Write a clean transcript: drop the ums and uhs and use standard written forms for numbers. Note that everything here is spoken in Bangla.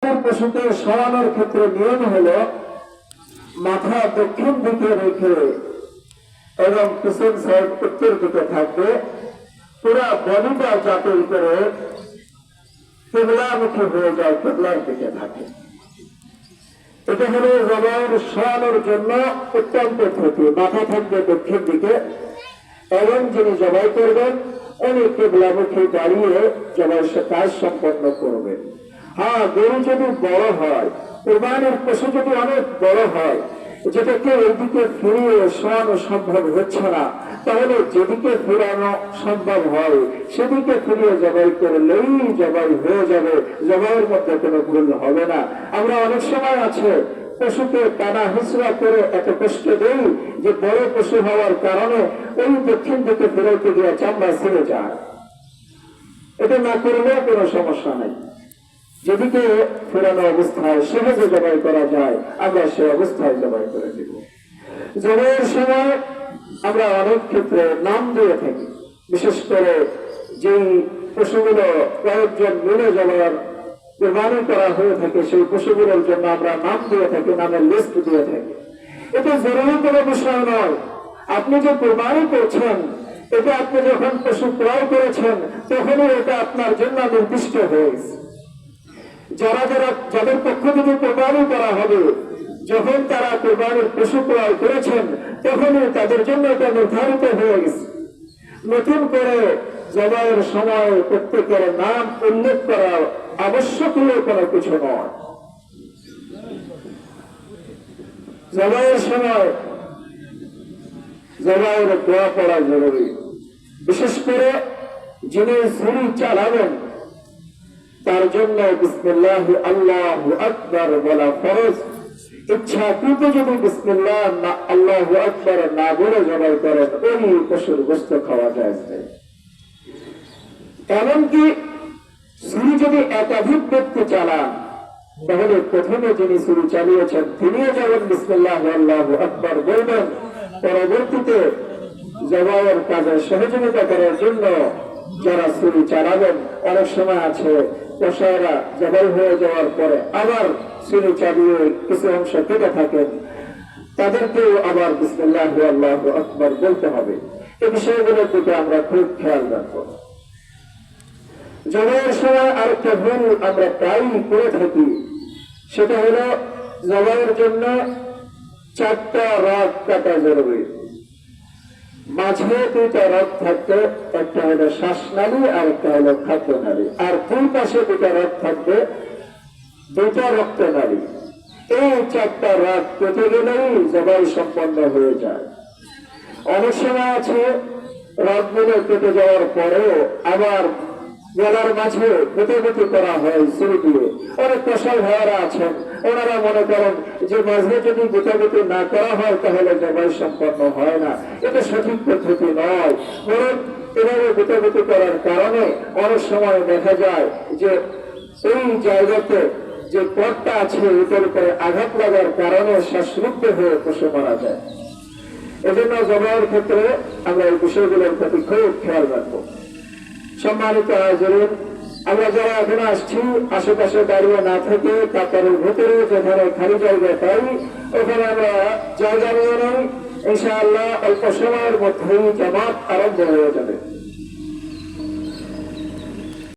কোরবানির পশুকে সরানোর ক্ষেত্রে নিয়ম হলো মাথা দক্ষিণ দিকে রেখে এবং পিছন সাইড উত্তর দিকে থাকবে, পুরা বডিটা যাতে করে কেবলামুখী হয়ে যায়, কেবলার দিকে থাকে। এটা হলো জবাইয়ের সরানোর জন্য উত্তম পদ্ধতি। মাথা থাকবে দক্ষিণ দিকে এবং যিনি জবাই করবেন উনি কেবলামুখী দাঁড়িয়ে জবাই কাজ সম্পন্ন করবেন। হ্যাঁ, গরু যদি বড় হয়, কোরবানির পশু যদি অনেক বড় হয়, যেটাকে এদিকে ফিরিয়ে সরানো সম্ভব হচ্ছে না, তাহলে যেদিকে ফিরানো সম্ভব হয় সেদিকে ফিরিয়ে জবাই করলেই জবাই হয়ে যাবে, জবাইয়ের মধ্যে কোনো ভুল হবে না। আমরা অনেক সময় আছে পশুকে টানা হিসরা করে এত কষ্ট দেই যে বড় পশু হওয়ার কারণে ওই দক্ষিণ দিকে ফেরাইতে গিয়ে চামড়া ছিঁড়ে যায়। এটা না করলেও কোনো সমস্যা নেই। যেদিকে ফেরানো অবস্থায় সহজে জবাই করা যায় আমরা সে অবস্থায় জবাই করে দিব। জবাইয়ের সময় আমরা অনেক ক্ষেত্রে নাম দিয়ে থাকি, বিশেষ করে যেই পশুগুলো কয়েকজন মিলে জবাইয়ের কোরবানি করা হয়ে থাকে সেই পশুগুলোর জন্য আমরা নাম দিয়ে থাকি, নামের লিস্ট দিয়ে থাকি। এটা জরুরি কোনো বিষয় নয়। আপনি যে কোরবানি করছেন, এটা আপনি যখন পশু ক্রয় করেছেন তখনই এটা আপনার জন্য নির্দিষ্ট হয়েছে। যাদের পক্ষ থেকে কোরবানি করা হবে, যখন তারা কোরবানির পশু ক্রয় করেছেন তখনই তাদের জন্য এটা নির্ধারিত হয়ে গেছে। নতুন করে জবাইয়ের সময় প্রত্যেকের নাম উল্লেখ করা আবশ্যকীয় কোনো কিছু নয়। জবাইয়ের সময় জবাইয়ের দোয়া পড়া জরুরি। বিশেষ করে যিনি ছুরি চালাবেন তার জন্য বিসমিল্লাহি আল্লাহু আকবার বলা ফরজ। ইচ্ছাকৃত যদি বিসমিল্লাহ আল্লাহু আকবার না বলে জবাই করেন ওই পশুর গোশত খাওয়া যায়। এমনকি ছুরি যদি একাধিক ব্যক্তি চালান তাহলে প্রথমে যিনি ছুরি চালিয়েছেন তিনিও যেমন বিসমিল্লাহ আল্লাহু আকবার বলবেন, পরবর্তীতে জবাইয়ের কাজে সহযোগিতা করার জন্য যারা ছুরি চালাবেন, অনেক সময় আছে কসাইরা জবাই হয়ে যাওয়ার পরে আবার ছুরি চালিয়ে কিছু অংশ কেটে থাকেন, তাদেরকেও আবার বিসমিল্লাহ আল্লাহু আকবার বলতে হবে। এই বিষয়গুলোর দিকে আমরা খুব খেয়াল রাখবো। জবাইয়ের সময় আরেকটা ভুল আমরা প্রায়ই করে থাকি, সেটা হলো জবাইয়ের জন্য 4টা রগ কাটা জরুরি। মাঝে 2টা রগ থাকবে, একটা হলো শ্বাসনালী আর একটা হলো খাদ্যনালী, আর 2 পাশে 2টা রগ থাকবে, 2টা রক্তনালী। এই 4টা রগ কেটে গেলেই জবাই সম্পন্ন হয়ে যায়। অনেক সময় আছে রগগুলো কেটে যাওয়ার পরেও আবার গলার মাঝে গুটি করা হয় ছুরি দিয়ে। অনেক কসাই ভাইয়ারা আছেন, ওনারা মনে করেন যে মাঝে যদি গুটি না করা হয় তাহলে জবাই সম্পন্ন হয় না। এটা সঠিক পদ্ধতি নয়। বরং এভাবে গুটি করার কারণে অনেক সময় দেখা যায় যে এই জায়গাতে যে পথটা আছে এটার উপরে আঘাত লাগার কারণে শ্বাসরুদ্ধ হয়ে পশু মারা যায়। এজন্য জবাইয়ের ক্ষেত্রে আমরা এই বিষয়গুলোর প্রতি খুব খেয়াল রাখবো। সম্মানিত হাজিরিন, আমরা যারা এখন আসছি আশেপাশে দাঁড়িয়ে না থেকে কাতারের ভেতরে যেখানে খালি জায়গা পাই ওখানে আমরা জায়গা নিয়ে নেই। ইনশাআল্লাহ অল্প সময়ের মধ্যেই জামাত আরম্ভ হয়ে যাবে।